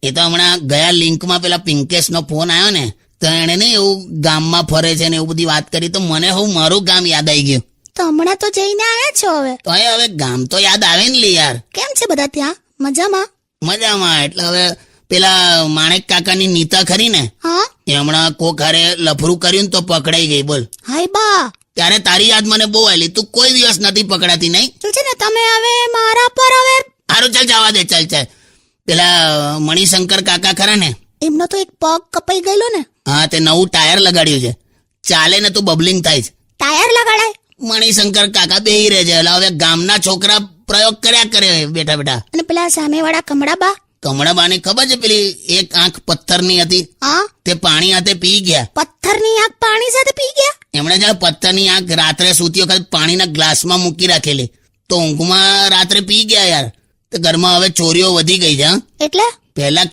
એ તો હમણાં ગયા લિંકમાં પેલા પિંકેશ નો ફોન આવ્યો ને, તો એને નહીં એવું ગામમાં ફરે છે ને એવું બધી વાત કરી, તો મને મારું ગામ યાદ આવી ગયું. તો હમણાં તો જઈને આવ્યા છો હવે. તો હવે ગામ તો યાદ આવે ને લી યાર. કેમ છે બધા ત્યાં? મજામાં? મજામાં. એટલે હવે પેલા માણેક કાકાની નીતા ખરી ને, હા, એ હમણાં કોક હારે લફરું કર્યું ને તો પકડાઈ ગઈ. બોલ, હાય બા. ત્યારે તારી યાદ મને બહુ આવેલી. તું કોઈ દિવસ નથી પકડાતી નહીં. તો છે ને તમે હવે મારા પર હવે. સારું ચાલ, જવા દે. ચાલ પેલા મણિશંકર કાકા ખરા ને, એમનો તો એક પગ કપાઈ ગયેલો ને. હા, તે નવું ટાયર લગાડ્યું છે. ચાલે ને તો બબલિંગ થાય છે. ટાયર લગાડાય? મણિશંકર કાકા બેહી રહે છે. એટલે હવે ગામના છોકરા પ્રયોગ કર્યા કરે બેઠા બેઠા. અને પેલા સામેવાળા કમળાબા? કમળાબાને ખબર છે, પેલી એક આંખ પથ્થરની હતી, હા, તે પાણી હાથે પી ગયા. પથ્થરની આંખ પાણી સાથે પી ગયા? એમણે જયારે પથ્થરની આંખ રાત્રે સૂતી વખત પાણીના ગ્લાસમાં મૂકી રાખેલી, તો ઊંઘમાં રાત્રે પી ગયા યાર. તો ઘરમાં હવે ચોરીઓ વધી ગઈ છે. એટલે પહેલા